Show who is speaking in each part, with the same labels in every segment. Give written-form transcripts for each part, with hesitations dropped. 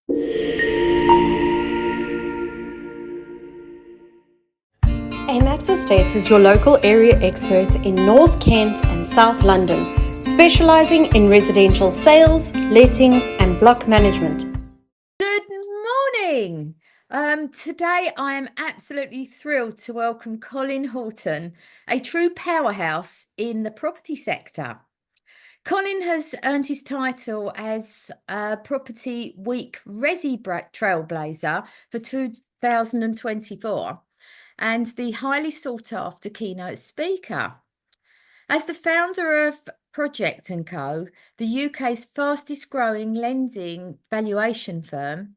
Speaker 1: Amax Estates is your local area expert in North Kent and South London, specialising in residential sales, lettings and block management.
Speaker 2: Good morning. Today I am absolutely thrilled to welcome Colin Horton, a true powerhouse in the property sector. Colin has earned his title as Property Week Resi Trailblazer for 2024 and the highly sought after keynote speaker. As the founder of Project & Co, the UK's fastest growing lending valuation firm,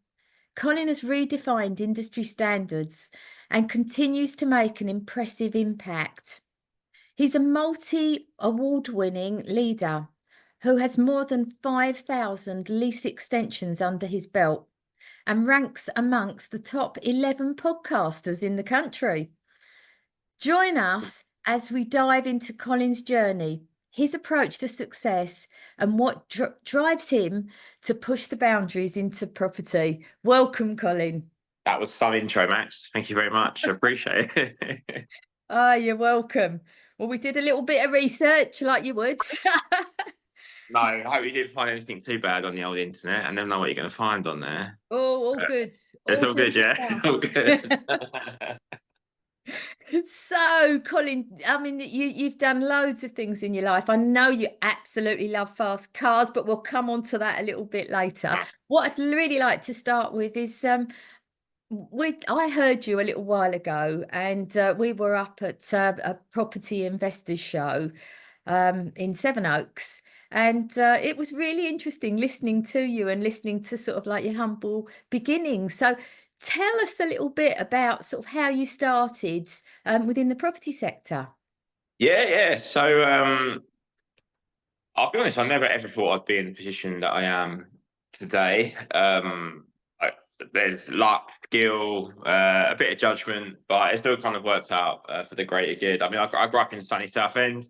Speaker 2: Colin has redefined industry standards and continues to make an impressive impact. He's a multi-award-winning leader who has more than 5,000 lease extensions under his belt and ranks amongst the top 11 podcasters in the country. Join us as we dive into Colin's journey, his approach to success, and what drives him to push the boundaries into property. Welcome, Colin.
Speaker 3: That was some intro, Max. Thank you very much. I appreciate it.
Speaker 2: You're welcome. Well, we did a little bit of research like you would.
Speaker 3: No, I hope you didn't find anything too bad on the old internet. I never know what you're going to find on there.
Speaker 2: Oh, all good.
Speaker 3: It's all good, yeah? All good.
Speaker 2: So, Colin, I mean, you've done loads of things in your life. I know you absolutely love fast cars, but we'll come on to that a little bit later. What I'd really like to start with is I heard you a little while ago, and we were up at a property investors show in Sevenoaks. And it was really interesting listening to you and listening to sort of like your humble beginnings. So tell us a little bit about sort of how you started within the property sector.
Speaker 3: Yeah. So I'll be honest, I never ever thought I'd be in the position that I am today. There's luck, skill, a bit of judgment, but it still kind of worked out for the greater good. I mean, I grew up in sunny Southend.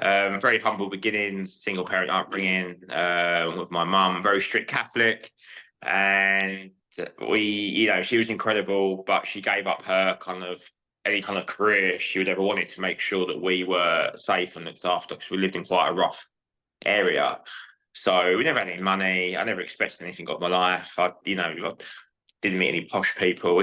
Speaker 3: Very humble beginnings, single parent upbringing with my mum, very strict Catholic, and she was incredible, but she gave up her any kind of career she would ever wanted to make sure that we were safe and looked after, because we lived in quite a rough area. So we never had any money. I never expected anything of my life. I didn't meet any posh people.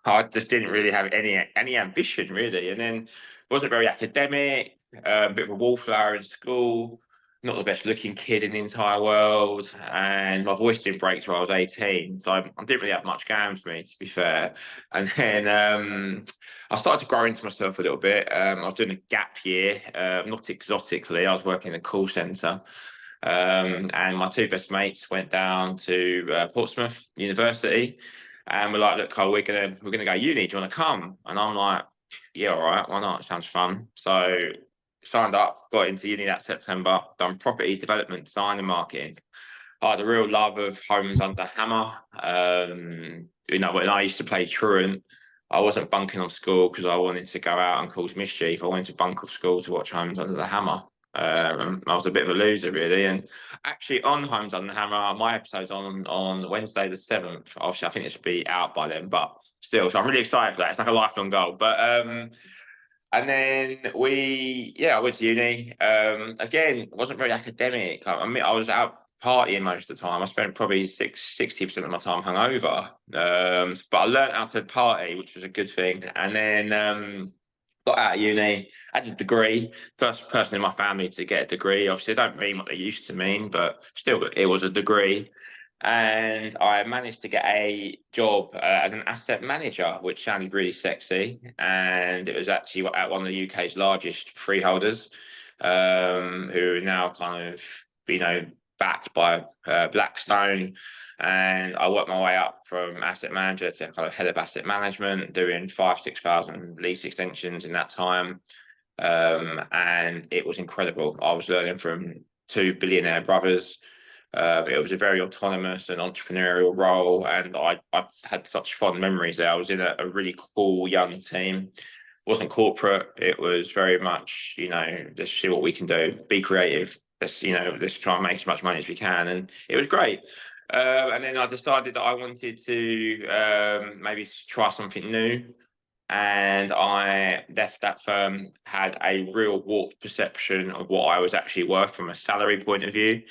Speaker 3: I just didn't really have any ambition really, and then wasn't very academic. A bit of a wallflower in school, not the best looking kid in the entire world, and my voice didn't break till I was 18, so I didn't really have much going for me, to be fair. And then I started to grow into myself a little bit. I was doing a gap year, not exotically. I was working in a call centre, and my two best mates went down to Portsmouth University, and we're like, "Look, Cole, we're gonna go uni. Do you want to come?" And I'm like, "Yeah, all right, why not? It sounds fun." So signed up, got into uni that September, done property development, design and marketing. I had a real love of homes under hammer. When I used to play truant, I wasn't bunking on school because I wanted to go out and cause mischief. I wanted to bunk off school to watch Homes Under the Hammer. I was a bit of a loser, really. And actually, on Homes Under the Hammer, my episode's on Wednesday the 7th. Obviously, I think it should be out by then, but still, so I'm really excited for that. It's like a lifelong goal. But and then I went to uni. Again, wasn't very academic. I mean, I was out partying most of the time. I spent probably 60% of my time hungover. But I learned how to party, which was a good thing. And then got out of uni, had a degree. First person in my family to get a degree. Obviously, I don't mean what they used to mean, but still, it was a degree. And I managed to get a job as an asset manager, which sounded really sexy. And it was actually at one of the UK's largest freeholders, who are now kind of, backed by Blackstone. And I worked my way up from asset manager to kind of head of asset management, doing 6,000 lease extensions in that time. And it was incredible. I was learning from two billionaire brothers. It was a very autonomous and entrepreneurial role, and I had such fond memories there. I was in a really cool young team. It wasn't corporate. It was very much, let's see what we can do, be creative. Let's try and make as much money as we can. And it was great. And then I decided that I wanted to maybe try something new. And I left that firm, had a real warped perception of what I was actually worth from a salary point of view.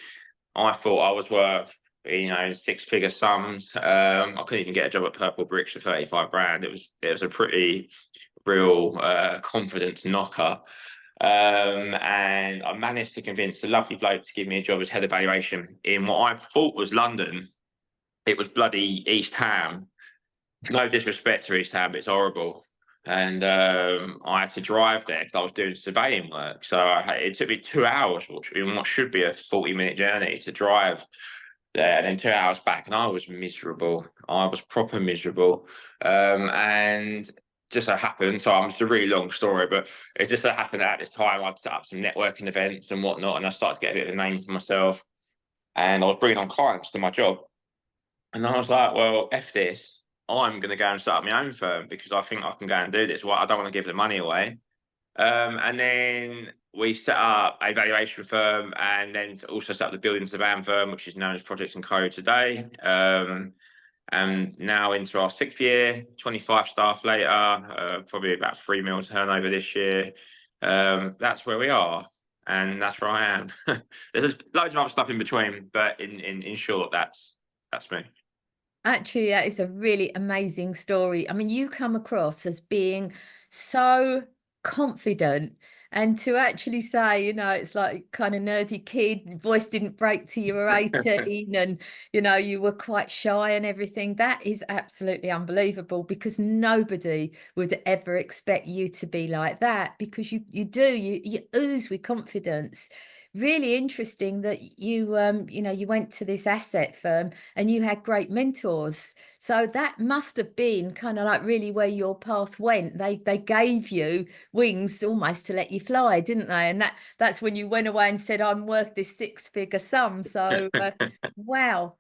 Speaker 3: I thought I was worth, six-figure sums. I couldn't even get a job at Purple Bricks for 35 grand. It was a pretty real confidence knocker. And I managed to convince a lovely bloke to give me a job as head of valuation in what I thought was London. It was bloody East Ham. No disrespect to East Ham, but it's horrible. And I had to drive there because I was doing surveying work. So it took me 2 hours, in what should be a 40-minute journey, to drive there, and then 2 hours back. And I was miserable. I was proper miserable. And just so happened, so it's a really long story, but it just so happened that at this time I'd set up some networking events and whatnot, and I started to get a bit of a name for myself. And I was bringing on clients to my job. And I was like, well, F this. I'm going to go and start up my own firm because I think I can go and do this. Well, I don't want to give the money away. And then we set up a valuation firm, and then also set up the building surveying firm, which is known as Projects & Co today. And now into our 6th year, 25 staff later, probably about 3 mil turnover this year. That's where we are, and that's where I am. There's loads of other stuff in between, but in short, that's me.
Speaker 2: Actually, that is a really amazing story. I mean, you come across as being so confident, and to actually say, it's like kind of nerdy kid, your voice didn't break till you were 18, and you were quite shy and everything. That is absolutely unbelievable, because nobody would ever expect you to be like that, because you ooze with confidence. Really interesting that you went to this asset firm and you had great mentors. So that must have been kind of like really where your path went. They gave you wings almost to let you fly, didn't they? And that's when you went away and said, I'm worth this 6-figure sum. So wow.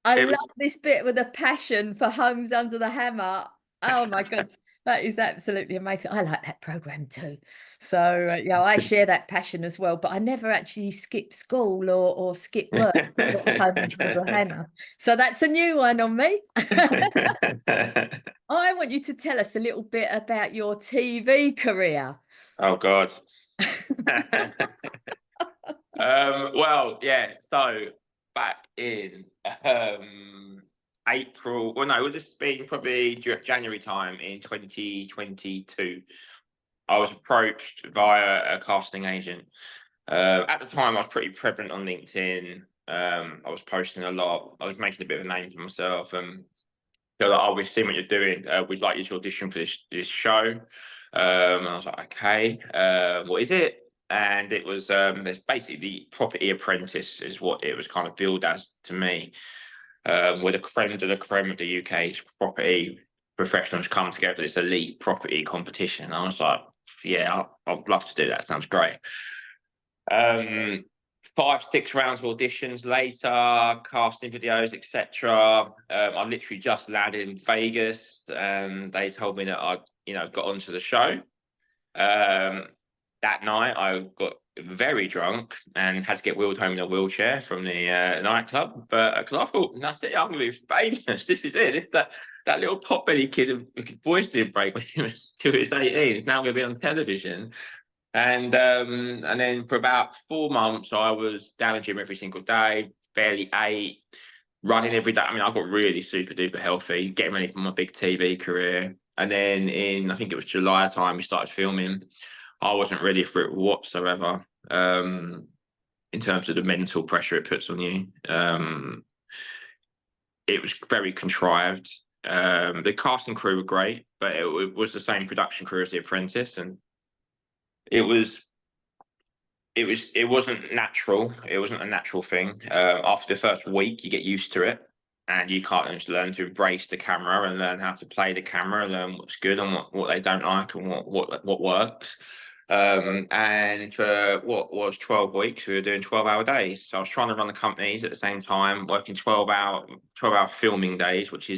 Speaker 2: I love this bit with a passion for Homes Under the Hammer. Oh my God. That is absolutely amazing. I like that program too. So I share that passion as well. But I never actually skipped school or skipped work. Homes Under the Hammer. So that's a new one on me. I want you to tell us a little bit about your TV career.
Speaker 3: Oh God. Well, yeah. So back in April, well, no, it would have been probably January time in 2022. I was approached via a casting agent. At the time, I was pretty prevalent on LinkedIn. I was posting a lot. I was making a bit of a name for myself. And they're like, "Oh, we've seen what you're doing. We'd like you to audition for this show." And I was like, "Okay, what is it?" And it was there's basically the Property Apprentice is what it was kind of billed as to me. Where the creme de la creme of the UK's property professionals come together for this elite property competition. And I was like, yeah, I'd love to do that. Sounds great. 5-6 rounds of auditions later, casting videos, etc. I literally just landed in Vegas, and they told me that I'd got onto the show. That night I got very drunk and had to get wheeled home in a wheelchair from the nightclub. But because I thought, that's it, I'm going to be famous. This is it. That little pot-belly kid whose voice didn't break when he was 18 is now going to be on television. And then for about 4 months, I was down the gym every single day, barely ate, running every day. I mean, I got really super duper healthy, getting ready for my big TV career. And then I think it was July time, we started filming. I wasn't ready for it whatsoever, in terms of the mental pressure it puts on you. It was very contrived. The casting crew were great, but it was the same production crew as The Apprentice, and it wasn't natural. It wasn't a natural thing. After the first week, you get used to it, and you can't just learn to embrace the camera and learn how to play the camera, learn what's good and what they don't like and what works. And for what was 12 weeks, we were doing 12-hour days. So I was trying to run the companies at the same time, working 12-hour filming days, which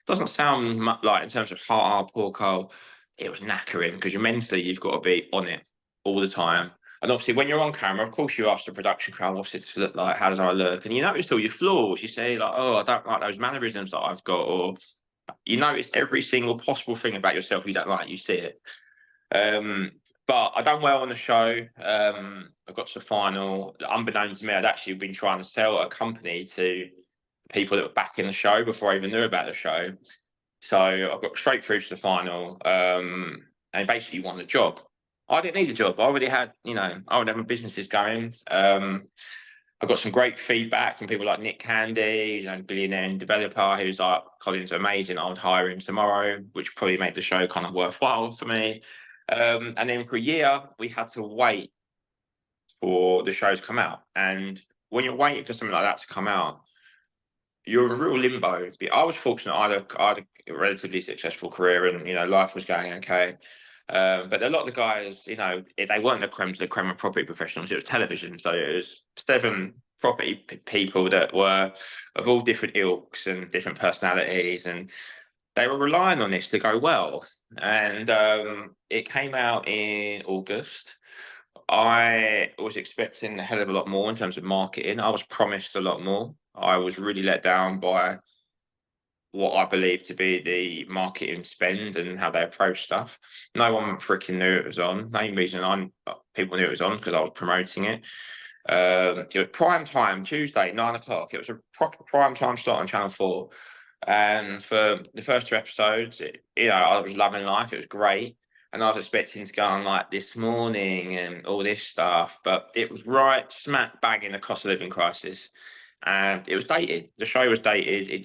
Speaker 3: doesn't sound much like in terms of hardcore. It was knackering because mentally you've got to be on it all the time. And obviously, when you're on camera, of course, you ask the production crowd, "What's it look like? How does I look?" And you notice all your flaws. You say like, "Oh, I don't like those mannerisms that I've got," or you notice every single possible thing about yourself you don't like. You see it. But I done well on the show. I got to the final. Unbeknown to me, I'd actually been trying to sell a company to people that were backing the show before I even knew about the show. So I got straight through to the final, and basically won the job. I didn't need a job. I already had, I already had my businesses going. I got some great feedback from people like Nick Candy, billionaire and developer, who's like, "Colin's amazing. I would hire him tomorrow," which probably made the show kind of worthwhile for me. And then for a year, we had to wait for the show to come out. And when you're waiting for something like that to come out, you're in a real limbo. I was fortunate. I had a relatively successful career, and life was going okay. But a lot of the guys, they weren't the creme de la creme of property professionals. It was television, so it was 7 property people that were of all different ilks and different personalities, and they were relying on this to go well. And it came out in August. I was expecting a hell of a lot more in terms of marketing. I was promised a lot more. I was really let down by what I believe to be the marketing spend and how they approach stuff. No one freaking knew it was on. The only reason people knew it was on because I was promoting it. It was prime time, Tuesday, 9 o'clock. It was a proper prime time slot on Channel 4. And for the first 2 episodes, I was loving life. It was great. And I was expecting to go on like This Morning and all this stuff. But it was right smack bang in the cost of living crisis. And it was dated. The show was dated. It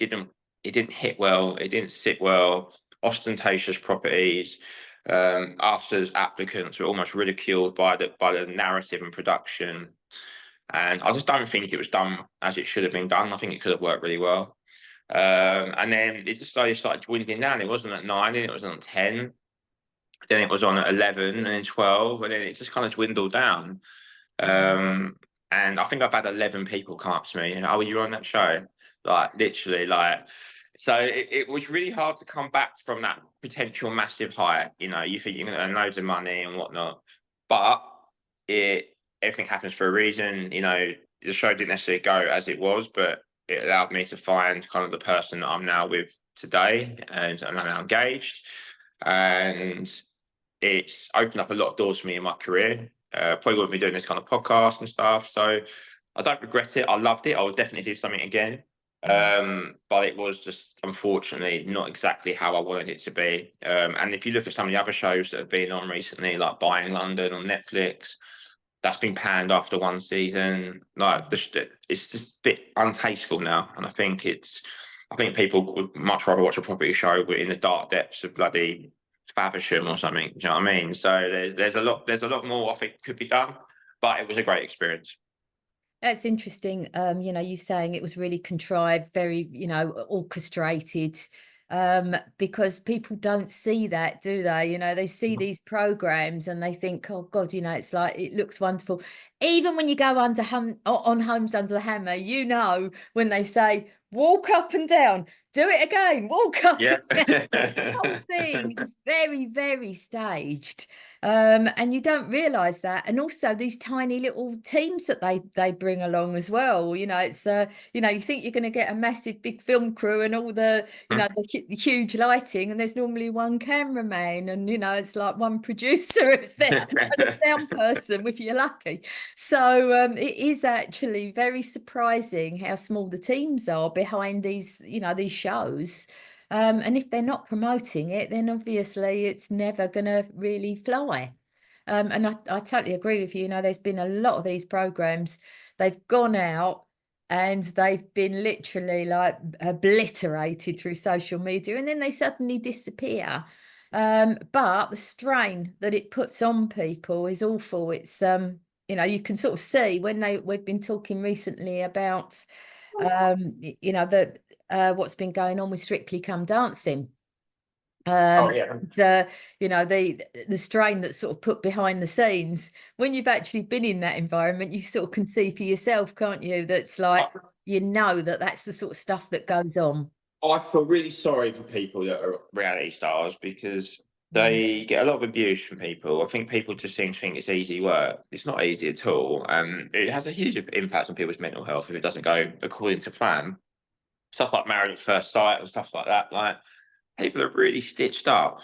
Speaker 3: didn't hit well. It didn't sit well. Ostentatious properties. Us as applicants were almost ridiculed by the narrative and production. And I just don't think it was done as it should have been done. I think it could have worked really well. And then it just slowly started dwindling down. It wasn't at 9, then it was on 10. Then it was on at 11 and then 12. And then it just kind of dwindled down. And I think I've had 11 people come up to me and, "Oh, you on that show?" Like literally, so it was really hard to come back from that potential massive high. You think you're going to earn loads of money and whatnot, but everything happens for a reason. The show didn't necessarily go as it was, but it allowed me to find kind of the person that I'm now with today, and I'm now engaged, and it's opened up a lot of doors for me in my career. Probably wouldn't be doing this kind of podcast and stuff, so I don't regret it. I loved it. I would definitely do something again. But it was just unfortunately not exactly how I wanted it to be. And if you look at some of the other shows that have been on recently, like Buying London on Netflix, that's been panned after 1 season. It's just a bit untasteful now, and I think people would much rather watch a property show in the dark depths of bloody Faversham or something. Do you know what I mean? So there's a lot more I think could be done, but it was a great experience.
Speaker 2: That's interesting. You saying it was really contrived, very, orchestrated, because people don't see that, do they? They see these programs and they think, "Oh God, it's like, it looks wonderful." Even when you go on Homes Under the Hammer, when they say, "Walk up and down, do it again, walk up and down." The whole thing is very, very staged. And you don't realize that. And also these tiny little teams that they bring along as well. It's you think you're going to get a massive big film crew and all the the huge lighting, and there's normally one cameraman, and it's like one producer who's there and a sound person if you're lucky. So it is actually very surprising how small the teams are behind these these shows. And if they're not promoting it, then obviously it's never going to really fly. And I totally agree with you. There's been a lot of these programs, they've gone out and they've been literally like obliterated through social media, and then they suddenly disappear. But the strain that it puts on people is awful. It's you can sort of see when we've been talking recently about what's been going on with Strictly Come Dancing. The strain that's sort of put behind the scenes. When you've actually been in that environment, you sort of can see for yourself, can't you? That's like, that's the sort of stuff that goes on.
Speaker 3: I feel really sorry for people that are reality stars, because They get a lot of abuse from people. I think people just seem to think it's easy work. It's not easy at all. It has a huge impact on people's mental health if it doesn't go according to plan. Stuff like marriage at first sight and stuff like that. Like, people are really stitched up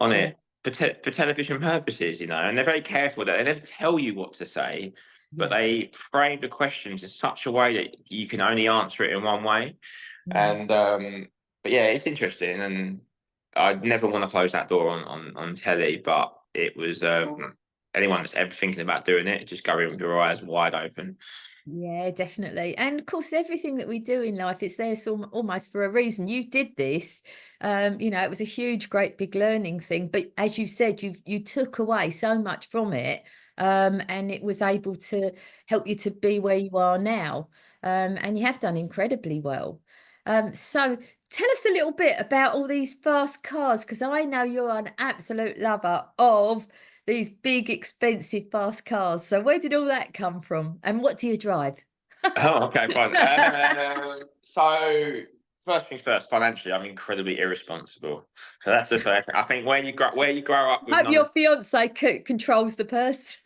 Speaker 3: on
Speaker 2: Yeah,
Speaker 3: it for television purposes, and they're very careful that they never tell you what to say, but
Speaker 2: yes.
Speaker 3: they frame the questions in such a way that you can only answer it in one way.
Speaker 2: Mm.
Speaker 3: And but yeah, it's interesting, and I'd never want to close that door on telly, but it was anyone that's ever thinking about doing it, just go in with your eyes wide open.
Speaker 2: Yeah, definitely. And of course, everything that we do in life, it's there almost for a reason. You did this, it was a huge, great big learning thing. But as you said, you took away so much from it, and it was able to help you to be where you are now. And you have done incredibly well. So tell us a little bit about all these fast cars, because I know you're an absolute lover of these big, expensive, fast cars. So where did all that come from? And what do you drive?
Speaker 3: Oh, okay, fine. So first things first, financially, I'm incredibly irresponsible. So that's the first thing. I think where you grow up with
Speaker 2: Hope your fiance controls the purse.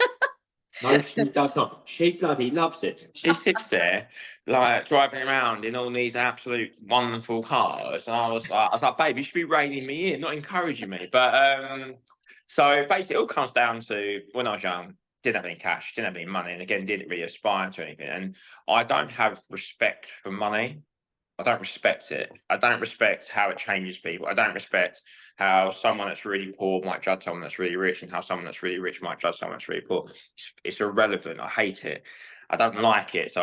Speaker 3: no, she does not. She bloody loves it. She sits there, like, driving around in all these absolute wonderful cars, and I was like, babe, you should be reining me in, not encouraging me. But so basically, it all comes down to when I was young, didn't have any cash, didn't have any money, and again, didn't really aspire to anything. And I don't have respect for money. I don't respect it. I don't respect how it changes people. I don't respect how someone that's really poor might judge someone that's really rich, and how someone that's really rich might judge someone that's really poor. It's irrelevant. I hate it. I don't like it. So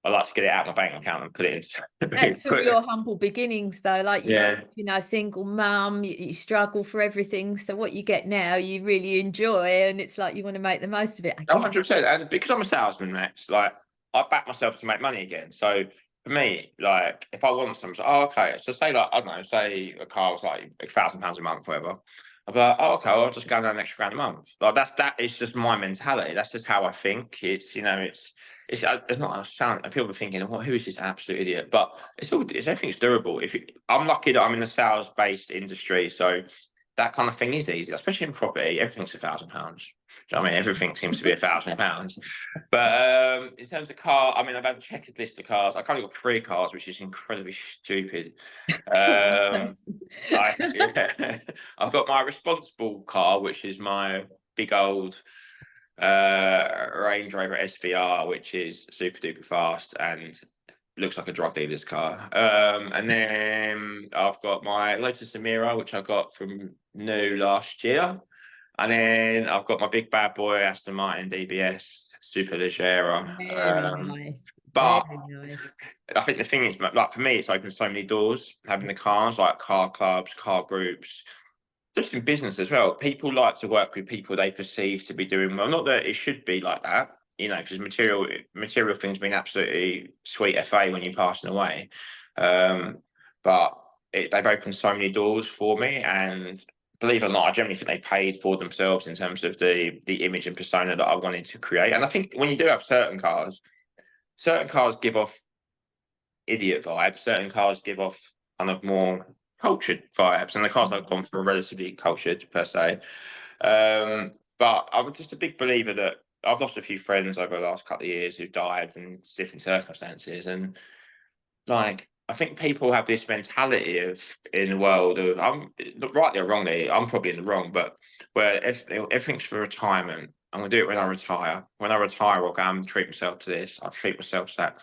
Speaker 3: I like to get it out of my bank account and put it into.
Speaker 2: That's from your humble beginnings, though. Like you
Speaker 3: Yeah.
Speaker 2: said, single mum, you struggle for everything. So what you get now, you really enjoy, and it's like you want to make the most of it. I guess.
Speaker 3: 100%. And because I'm a salesman, Max, like, I back myself to make money again. So for me, like, if I want something, okay. So say, like, I don't know, say a car was like £1,000 a month, whatever. I'll be like, okay, well, I'll just go down an extra grand a month. Like, that is just my mentality. That's just how I think. It's not a sound. People are thinking, well, who is this absolute idiot? But everything's durable. I'm lucky that I'm in a sales based industry, so that kind of thing is easy, especially in property. Everything's £1,000. I mean, everything seems to be £1,000. But in terms of car, I mean, I've had a checkered list of cars. I've currently got 3 cars, which is incredibly stupid. I've got my responsible car, which is my big old Range Rover SVR, which is super duper fast and looks like a drug dealer's car. And then I've got my Lotus Emira, which I got from new last year. And then I've got my big bad boy Aston Martin DBS Super Leggera.
Speaker 2: Very nice.
Speaker 3: But
Speaker 2: Very nice.
Speaker 3: I think the thing is, like, for me, it's opened so many doors having the cars, like car clubs, car groups, just in business as well. People like to work with people they perceive to be doing well. Not that it should be like that, because material things being absolutely sweet FA when you're passing away. But they've opened so many doors for me, and believe it or not, I generally think they paid for themselves in terms of the image and persona that I wanted to create. And I think when you do have certain cars give off idiot vibes. Certain cars give off kind of more cultured vibes, and the cars I've gone for are relatively cultured per se. But I'm just a big believer that I've lost a few friends over the last couple of years who died from different circumstances, and like, I think people have this mentality in the world of, I'm rightly or wrongly, I'm probably in the wrong, but where everything's for retirement. I'm gonna do it when I retire. When I retire, I'll go and treat myself to this. I'll treat myself to that.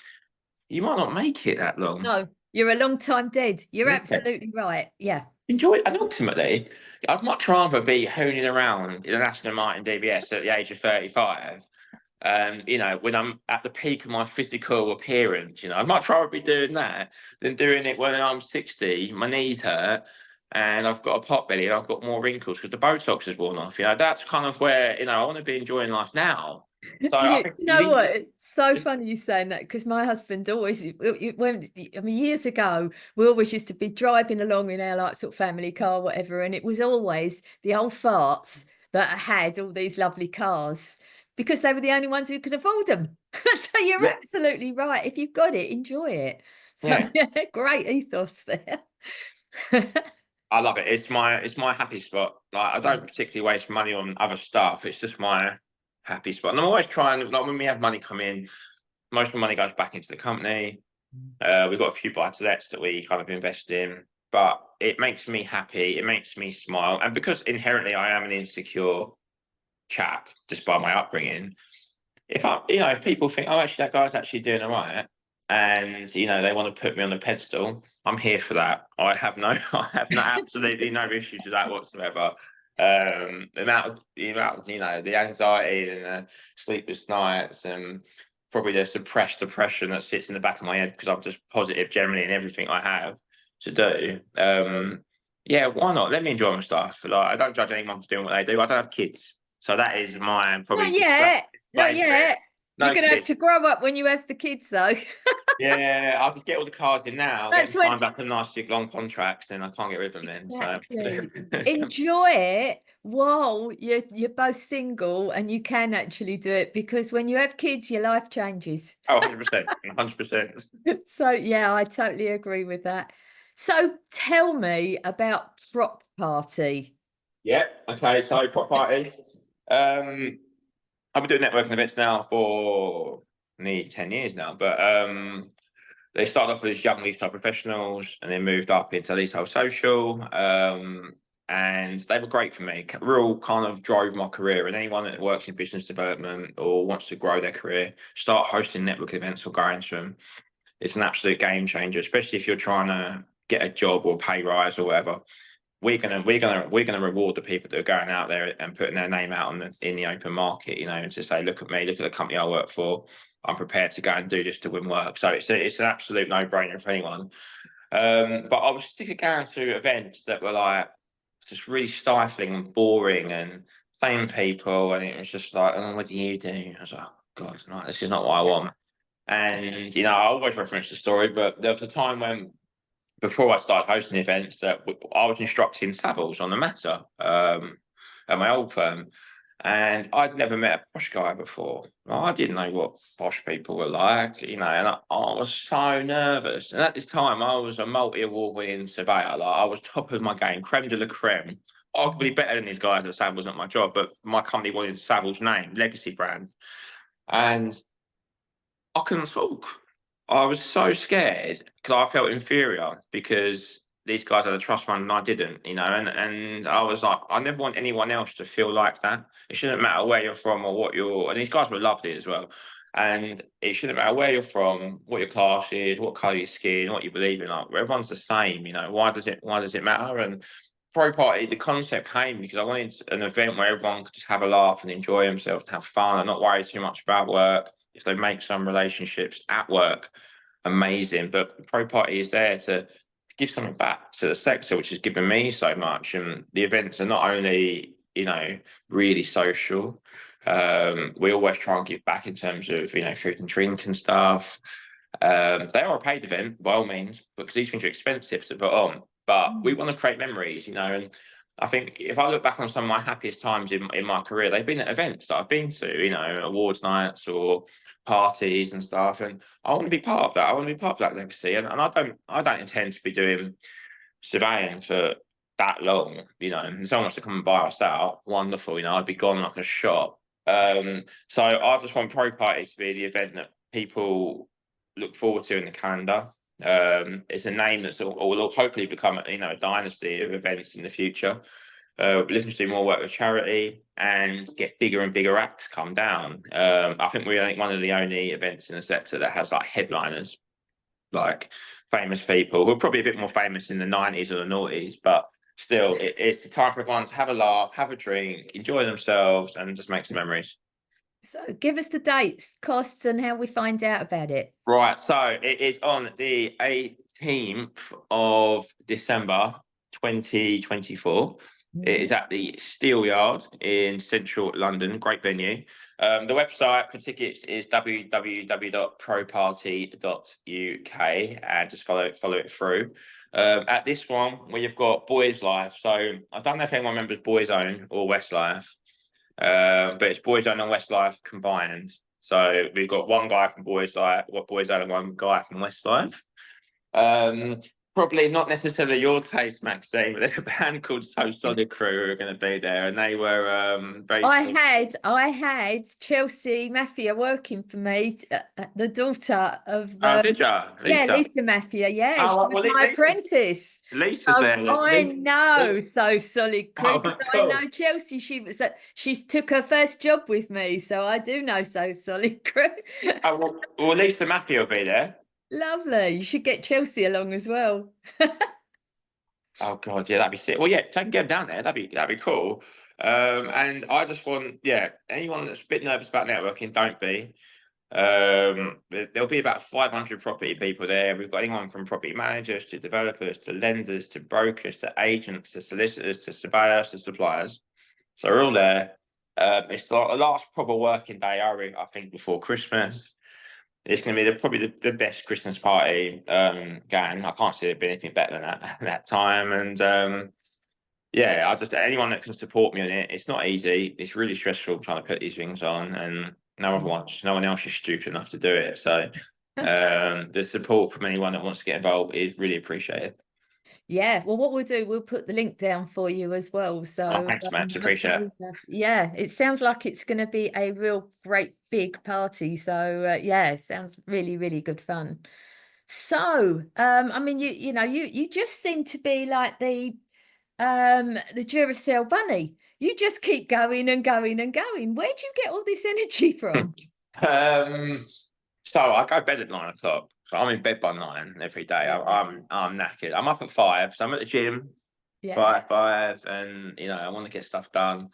Speaker 3: You might not make it that long.
Speaker 2: No, you're a long time dead. You're
Speaker 3: Yeah.
Speaker 2: absolutely right. Yeah.
Speaker 3: Enjoy it. And ultimately, I'd much rather be hooning around in an Aston Martin DBS at the age of 35. When I'm at the peak of my physical appearance, I'd much rather be doing that than doing it when I'm 60, my knees hurt, and I've got a pot belly and I've got more wrinkles because the Botox has worn off. That's kind of where, I want to be enjoying life now. So I think
Speaker 2: What? It's so funny you saying that, because my husband always, years ago, we always used to be driving along in our like sort of family car, whatever, and it was always the old farts that had all these lovely cars because they were the only ones who could afford them. So you're absolutely right. If you've got it, enjoy it. So great ethos there.
Speaker 3: I love it. It's my happy spot. Like, I don't particularly waste money on other stuff. It's just my happy spot. And I'm always trying, like when we have money come in, most of the money goes back into the company. We've got a few buy-to-lets that we kind of invest in, but it makes me happy. It makes me smile. And because inherently I am an insecure chap, just by my upbringing, if people think, oh, actually that guy's actually doing all right, and they want to put me on a pedestal, I'm here for that. I have no absolutely no issues with that whatsoever. The anxiety and the sleepless nights and probably the suppressed depression that sits in the back of my head because I'm just positive generally in everything I have to do. Yeah, why not? Let me enjoy my stuff. Like, I don't judge anyone for doing what they do. I don't have kids, so that is my probably
Speaker 2: Not yet. Not yet.
Speaker 3: no
Speaker 2: You're going to have
Speaker 3: kids.
Speaker 2: to grow up when you have the kids, though.
Speaker 3: Yeah, I'll just get all the cars in now, get
Speaker 2: That's
Speaker 3: them
Speaker 2: when
Speaker 3: signed up for nice big long contracts, then I can't get rid of them then. So
Speaker 2: exactly. Enjoy it while you're both single and you can actually do it, because when you have kids, your life changes.
Speaker 3: oh, 100%, 100%.
Speaker 2: So yeah, I totally agree with that. So tell me about Prop Party.
Speaker 3: Yeah, okay, so prop party. I've been doing networking events now for nearly 10 years now, but they started off as young leasehold professionals and then moved up into leasehold social. And they were great for me. Real kind of drove my career. And anyone that works in business development or wants to grow their career, start hosting network events or going to them. It's an absolute game changer, especially if you're trying to get a job or pay rise or whatever. We're gonna reward the people that are going out there and putting their name out in the open market, and to say, look at me, look at the company I work for. I'm prepared to go and do this to win work. So it's an absolute no-brainer for anyone. But I was sick of going to events that were like just really stifling and boring and same people, and it was just like, oh, what do you do? I was like, oh, God, no, this is not what I want. And I always reference the story, but there was a time when, before I started hosting events, that I was instructing Savills on the matter at my old firm. And I'd never met a posh guy before. I didn't know what posh people were like, and I was so nervous. And at this time, I was a multi-award winning surveyor. Like, I was top of my game, creme de la creme. Arguably better than these guys at Savills at my job, but my company wanted Savills' name, legacy brand. And I couldn't talk. I was so scared because I felt inferior because these guys had a trust fund and I didn't, and I was like, I never want anyone else to feel like that. It shouldn't matter where you're from or and these guys were lovely as well. And it shouldn't matter where you're from, what your class is, what colour your skin, what you believe in. Like, everyone's the same, why does it matter? And Pro Party, the concept came because I wanted an event where everyone could just have a laugh and enjoy themselves and have fun and not worry too much about work. If they make some relationships at work, amazing. But Pro Party is there to give something back to the sector, which has given me so much. And the events are not only, really social. We always try and give back in terms of, food and drink and stuff. They are a paid event by all means, because these things are expensive to put on. But we want to create memories, and I think if I look back on some of my happiest times in my career, they've been at events that I've been to, awards nights or parties and stuff. And I want to be part of that. I want to be part of that legacy. And I don't intend to be doing surveying for that long, and someone wants to come and buy us out, wonderful, I'd be gone like a shot. So I just want Pro Party to be the event that people look forward to in the calendar. It's a name that's will hopefully become a dynasty of events in the future. Looking to do more work with charity and get bigger and bigger acts come down. I think we're one of the only events in the sector that has like headliners, like famous people who are probably a bit more famous in the 90s or the noughties, but still it's the time for everyone to have a laugh, have a drink, enjoy themselves and just make some memories.
Speaker 2: So give us the dates, costs, and how we find out about it.
Speaker 3: Right, so it is on the 18th of December 2024. It is at the Steelyard in central London. Great venue. The website for tickets is www.proparty.uk and just follow it through. At this one, we've got Boys Life. So I don't know if anyone remembers Boys Own or Westlife, but it's Boys Own and Westlife combined. So we've got one guy from Boys Own and one guy from Westlife. Probably not necessarily your taste, Maxine, but there's a band called So Solid Crew who are going to be there, and they were very.
Speaker 2: I had Chelsea Mafia working for me, the daughter of
Speaker 3: Oh, did you, Lisa?
Speaker 2: Lisa Mafia. Yeah, she
Speaker 3: Oh,
Speaker 2: was
Speaker 3: well,
Speaker 2: my apprentice.
Speaker 3: Lisa's there.
Speaker 2: I know So Solid Crew
Speaker 3: Oh,
Speaker 2: because
Speaker 3: cool.
Speaker 2: I know Chelsea. She took her first job with me, so I do know So Solid Crew.
Speaker 3: Oh, well, Lisa Mafia will be there.
Speaker 2: Lovely. You should get Chelsea along as well.
Speaker 3: Oh God, yeah, that'd be sick. Well, yeah, if I can get them down there, that'd be cool. And I just want, yeah, anyone that's a bit nervous about networking, don't be. There'll be about 500 property people there. We've got anyone from property managers to developers to lenders to brokers to agents to solicitors to surveyors to suppliers. So we're all there. It's the last proper working day, I think, before Christmas. It's going to be probably the best Christmas party going. I can't see it being anything better than that that time. And yeah, I just anyone that can support me on it. It's not easy. It's really stressful trying to put these things on, and no one else is stupid enough to do it. So the support from anyone that wants to get involved is really appreciated.
Speaker 2: Yeah, well, what we'll do, we'll put the link down for you as well. So
Speaker 3: Thanks, Max. Appreciate it.
Speaker 2: yeah, it sounds like it's going to be a real great big party. So yeah, it sounds really, really good fun. So I mean, you just seem to be like the Duracell bunny. You just keep going and going and going. Where do you get all this energy from?
Speaker 3: So I go to bed at 9 o'clock. So I'm in bed by 9 every day. I'm knackered. I'm up at 5, so I'm at the gym.
Speaker 2: Yeah.
Speaker 3: 5, and I want to get stuff done.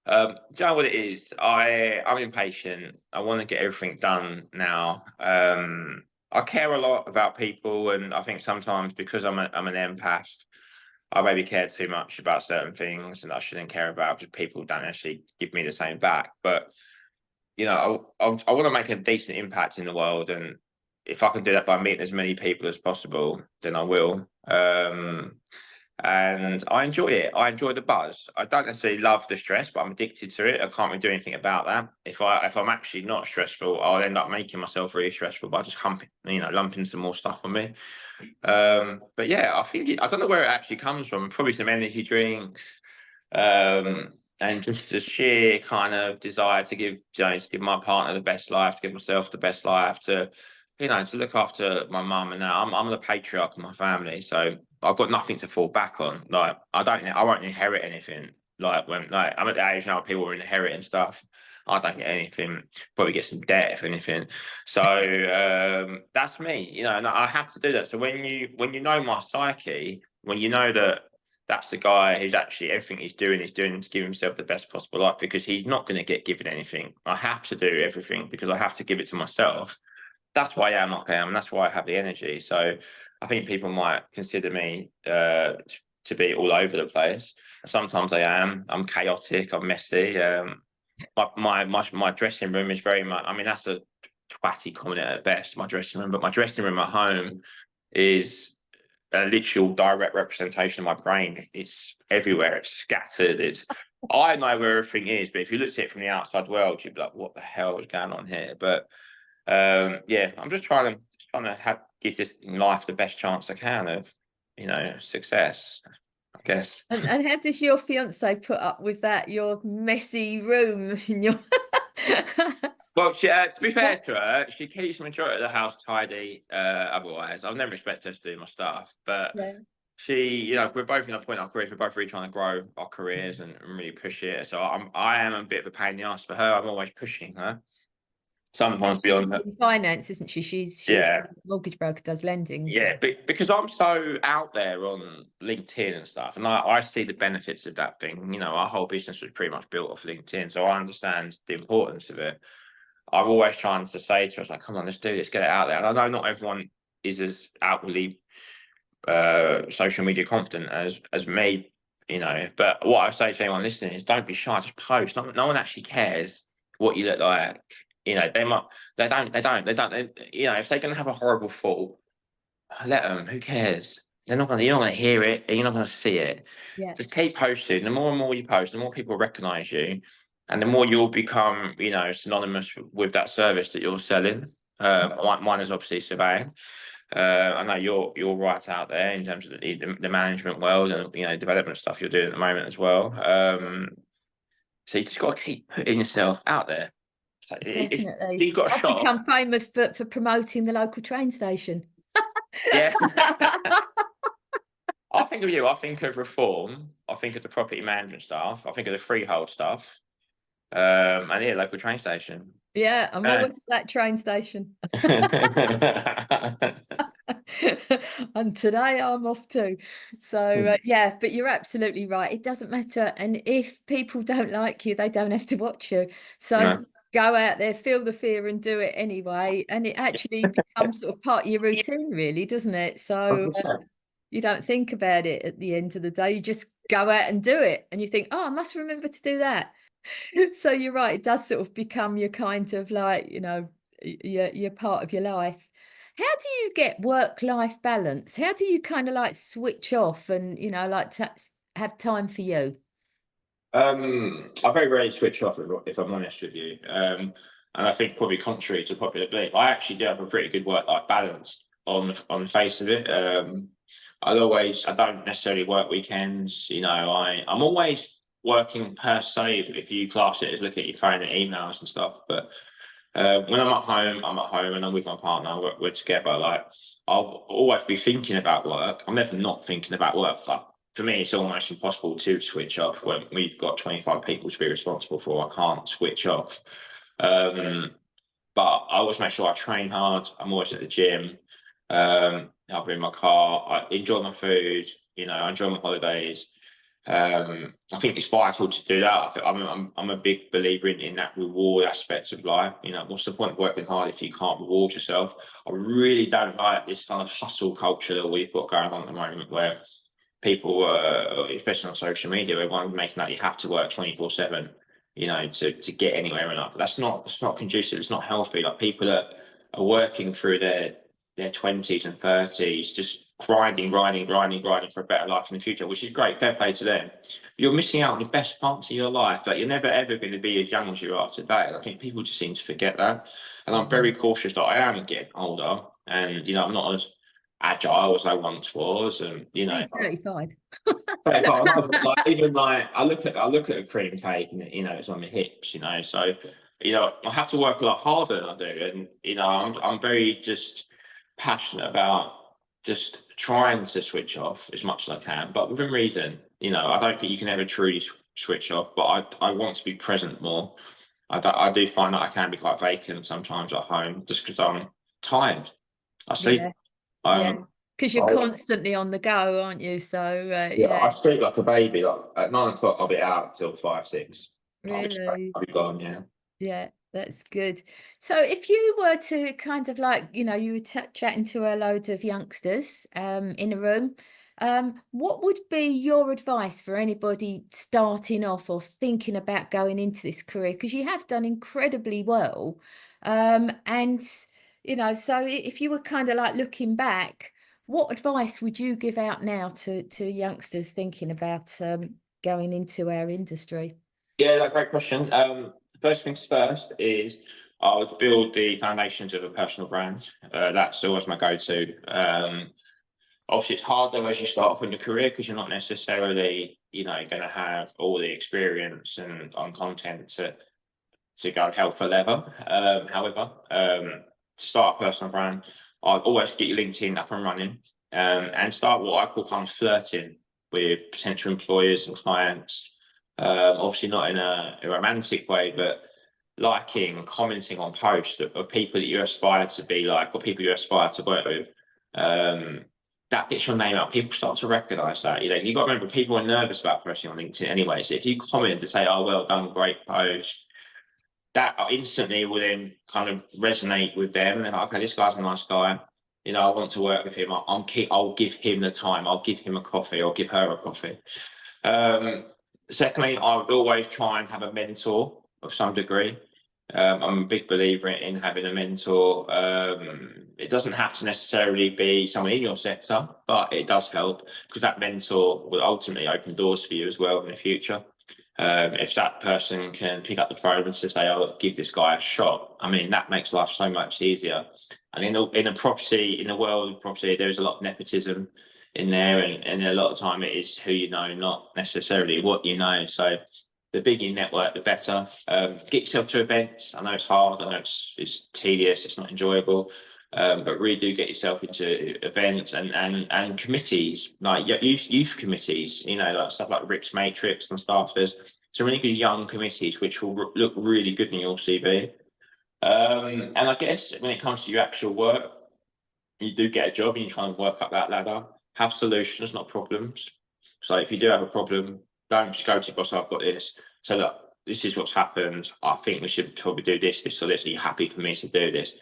Speaker 3: Do you know what it is? I'm impatient. I want to get everything done now. I care a lot about people, and I think sometimes because I'm an empath, I maybe care too much about certain things, and I shouldn't care about because people don't actually give me the same back. But I want to make a decent impact in the world, and if I can do that by meeting as many people as possible, then I will. And I enjoy it. I enjoy the buzz. I don't necessarily love the stress, but I'm addicted to it. I can't really do anything about that. If I'm actually not stressful, I'll end up making myself really stressful by just lumping some more stuff on me. But yeah, I think I don't know where it actually comes from. Probably some energy drinks, and just the sheer kind of desire to give my partner the best life, to give myself the best life, to look after my mum. And now I'm the patriarch of my family, so I've got nothing to fall back on. Like I won't inherit anything. Like when I'm at the age now, people are inheriting stuff. I don't get anything. Probably get some debt if anything. So that's me, and I have to do that. So when you know my psyche, when you know that that's the guy who's actually everything he's doing to give himself the best possible life, because he's not going to get given anything. I have to do everything because I have to give it to myself. That's why I am like I am, and that's why I have the energy. So I think people might consider me to be all over the place. Sometimes I am. I'm chaotic. I'm messy. My dressing room is very much. I mean, that's a twatty comment at best. My dressing room, but my dressing room at home is a literal direct representation of my brain. It's everywhere. It's scattered. I know where everything is, but if you looked at it from the outside world, you'd be like, "What the hell is going on here?" But yeah, I'm just trying to give this life the best chance I can of, success, I guess.
Speaker 2: And how does your fiance put up with that? Your messy room in your
Speaker 3: Well, to be fair to her, she keeps the majority of the house tidy. Otherwise, I've never expected her to do my stuff, but
Speaker 2: Yeah.
Speaker 3: she, we're both in a point in our careers. We're both really trying to grow our careers and really push it. So I am a bit of a pain in the ass for her. I'm always pushing her. Sometimes beyond her.
Speaker 2: In finance, isn't she? She's a mortgage broker, does lending.
Speaker 3: Yeah,
Speaker 2: so.
Speaker 3: because I'm so out there on LinkedIn and stuff, and I see the benefits of that thing. Our whole business was pretty much built off LinkedIn, so I understand the importance of it. I'm always trying to say to us, like, come on, let's do this, get it out there. And I know not everyone is as outwardly social media confident as me, but what I say to anyone listening is don't be shy, just post. No one actually cares what you look like. They don't, if they're going to have a horrible thought, let them, who cares? You're not going to hear it, and you're not going to see it.
Speaker 2: Yeah.
Speaker 3: Just keep posting. The more and more you post, the more people recognize you, and the more you'll become, synonymous with that service that you're selling. Mine is obviously surveying. I know you're right out there in terms of the management world and development stuff you're doing at the moment as well. So you just got to keep putting yourself out there. So if
Speaker 2: Definitely.
Speaker 3: you've got a
Speaker 2: I've
Speaker 3: shop,
Speaker 2: become famous for promoting the local train station.
Speaker 3: yeah. I think of you. I think of reform. I think of the property management stuff. I think of the freehold stuff. And yeah, local train station.
Speaker 2: Yeah, I'm always at that train station. And today I'm off too. So yeah, but you're absolutely right. It doesn't matter. And if people don't like you, they don't have to watch you. So
Speaker 3: No.
Speaker 2: go out there, feel the fear and do it anyway. And it actually becomes sort of part of your routine, really, doesn't it? So you don't think about it at the end of the day. You just go out and do it. And you think, oh, I must remember to do that. So you're right. It does sort of become your kind of like, your part of your life. How do you get work-life balance? How do you kind of like switch off and, like have time for you?
Speaker 3: I very rarely switch off if I'm honest with you. And I think probably contrary to popular belief, I actually do have a pretty good work-life balance on the face of it. I don't necessarily work weekends. I'm always working per se if you class it as look at your phone and emails and stuff. But when I'm at home and I'm with my partner. We're together. Like I'll always be thinking about work. I'm never not thinking about work. But for me, it's almost impossible to switch off when we've got 25 people to be responsible for. I can't switch off. But I always make sure I train hard. I'm always at the gym. Either in my car. I enjoy my food. I enjoy my holidays. I think it's vital to do that. I'm a big believer in that reward aspect of life. What's the point of working hard if you can't reward yourself? I really don't like this kind of hustle culture that we've got going on at the moment, where people, especially on social media, everyone's making that you have to work 24/7, to get anywhere in life. But that's not conducive. It's not healthy. Like people that are working through their 20s and 30s, just grinding for a better life in the future, which is great. Fair play to them. You're missing out on the best parts of your life. That you're never ever going to be as young as you are today. I think people just seem to forget that. And I'm very cautious that I am getting older, and I'm not as agile as I once was. And
Speaker 2: You're 35.
Speaker 3: but I look at a cream cake and it's on my hips. So I have to work a lot harder than I do, and I'm very just passionate about just trying to switch off as much as I can, but within reason. I don't think you can ever truly switch off, but I want to be present more. I do find that I can be quite vacant sometimes at home just because I'm tired. I sleep.
Speaker 2: Yeah, because you're constantly on the go, aren't you? So
Speaker 3: I sleep like a baby. Like at 9 o'clock, I'll be out till 5, 6.
Speaker 2: Really?
Speaker 3: I'll be gone. Yeah.
Speaker 2: Yeah, that's good. So if you were to kind of like, you were chatting to a load of youngsters in a room, what would be your advice for anybody starting off or thinking about going into this career? Because you have done incredibly well. And, so if you were kind of like looking back, what advice would you give out now to youngsters thinking about going into our industry?
Speaker 3: Yeah, that's a great question. First things first is I would build the foundations of a personal brand. That's always my go-to. Obviously, it's hard though as you start off in your career because you're not necessarily, going to have all the experience and on content to go hell for leather. However, to start a personal brand, I'd always get your LinkedIn up and running, and start what I call kind of flirting with potential employers and clients. Obviously not in a romantic way, but liking, commenting on posts of people that you aspire to be like, or people you aspire to work with. That gets your name out. People start to recognize that. You got to remember, people are nervous about posting on LinkedIn anyway. So if you comment to say, "Oh, well done, great post," that instantly will then kind of resonate with them. And they're like, "Okay, this guy's a nice guy. I want to work with him. I'll give him the time. I'll give him a coffee. I'll give her a coffee." Secondly, I would always try and have a mentor of some degree. I'm a big believer in having a mentor. It doesn't have to necessarily be someone in your sector, but it does help because that mentor will ultimately open doors for you as well in the future. If that person can pick up the phone and say, "Oh, give this guy a shot," I mean, that makes life so much easier. And in the world of property, there's a lot of nepotism in there, and a lot of time it is who you know, not necessarily what you know. So the bigger your network, the better. Get yourself to events. I know it's hard. I know it's tedious. It's not enjoyable. But really do get yourself into events and committees, like youth committees, like stuff like Rick's Matrix and stuff. There's some really good young committees which will look really good in your CV. And I guess when it comes to your actual work, you do get a job and you try and work up that ladder. Have solutions, not problems. So if you do have a problem, don't just go to your boss, "I've got this." So look, this is what's happened. I think we should probably do this, or this. Are you happy for me to do this?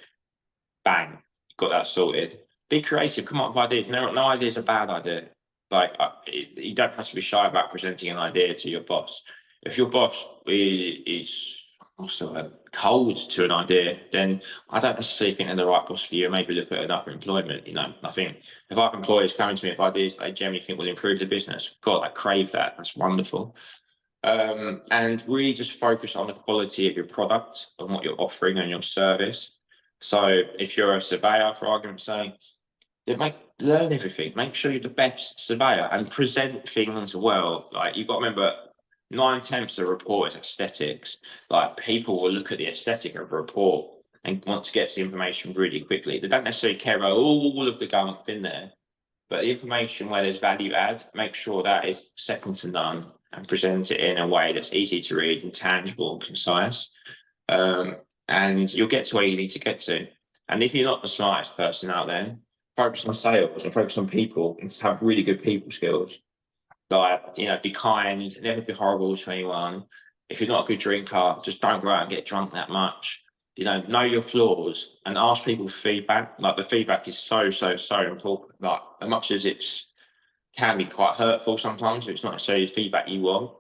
Speaker 3: Bang, got that sorted. Be creative, come up with ideas. No idea is a bad idea. Like you don't have to be shy about presenting an idea to your boss. If your boss is also cold to an idea, then I don't necessarily think they're the right boss for you. Maybe look at another employment. I think if our employees coming to me with ideas they generally think will improve the business, God, I crave that. That's wonderful. And really just focus on the quality of your product and what you're offering and your service. So if you're a surveyor, for argument's sake, then learn everything. Make sure you're the best surveyor and present things well. Like you've got to remember, 9/10 of the report is aesthetics. Like people will look at the aesthetic of a report and want to get the information really quickly. They don't necessarily care about all of the gunk in there, but the information where there's value add, make sure that is second to none and present it in a way that's easy to read and tangible and concise. And you'll get to where you need to get to. And if you're not the smartest person out there, focus on sales and focus on people and have really good people skills. Like, be kind, never be horrible to anyone. If you're not a good drinker, just don't go out and get drunk that much. Know your flaws and ask people for feedback. Like the feedback is so important. Like as much as can be quite hurtful sometimes, it's not necessarily the feedback you want.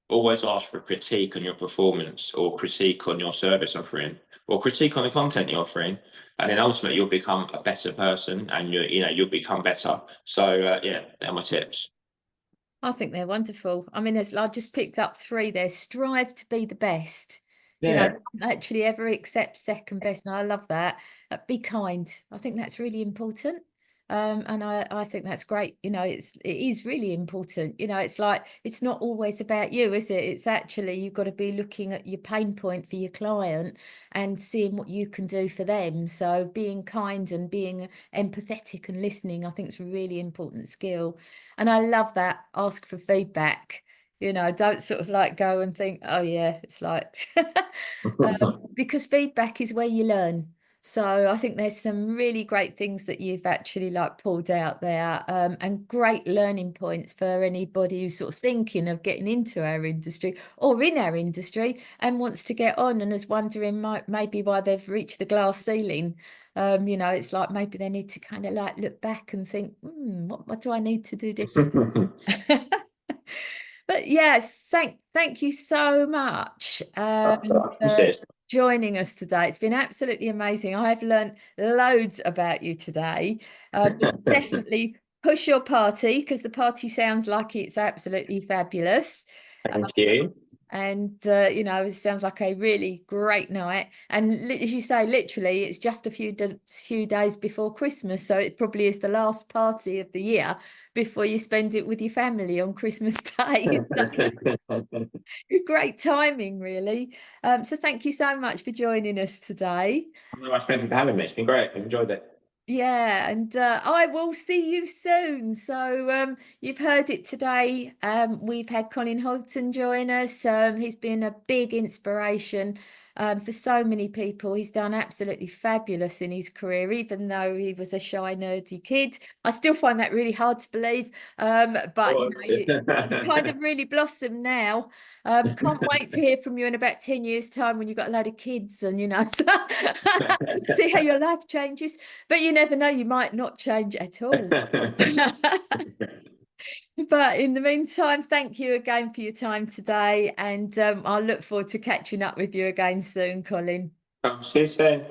Speaker 3: Always ask for a critique on your performance or critique on your service offering or critique on the content you're offering. And then ultimately you'll become a better person and you'll become better. So they're my tips.
Speaker 2: I think they're wonderful. I mean, I just picked up 3 there. Strive to be the best.
Speaker 3: Yeah.
Speaker 2: Don't actually ever accept second best. And I love that. Be kind. I think that's really important. And I think that's great. It is really important. It's like, it's not always about you, is it? It's actually, you've got to be looking at your pain point for your client and seeing what you can do for them. So being kind and being empathetic and listening, I think is a really important skill. And I love that. Ask for feedback. Don't sort of like go and think, oh yeah, it's like, because feedback is where you learn. So I think there's some really great things that you've actually like pulled out there, and great learning points for anybody who's sort of thinking of getting into our industry or in our industry and wants to get on and is wondering maybe why they've reached the glass ceiling. It's like maybe they need to kind of like look back and think, what do I need to do differently? But yes, thank you so much joining us today. It's been absolutely amazing. I've learned loads about you today. Definitely push your party because the party sounds like it's absolutely fabulous.
Speaker 3: Thank you.
Speaker 2: And it sounds like a really great night. And as you say, literally, it's just a few days before Christmas, so it probably is the last party of the year before you spend it with your family on Christmas Day. Great timing, really. So thank you so much for joining us today.
Speaker 3: Thank you for having me. It's been great. I've enjoyed it.
Speaker 2: Yeah, and I will see you soon. So you've heard it today. We've had Colin Horton join us. He's been a big inspiration for so many people. He's done absolutely fabulous in his career, even though he was a shy, nerdy kid. I still find that really hard to believe. But you kind of really blossomed now. Can't wait to hear from you in about 10 years' time when you've got a load of kids and see how your life changes. But you never know, you might not change at all. But in the meantime, thank you again for your time today, and I'll look forward to catching up with you again soon, Colin.
Speaker 3: See you soon.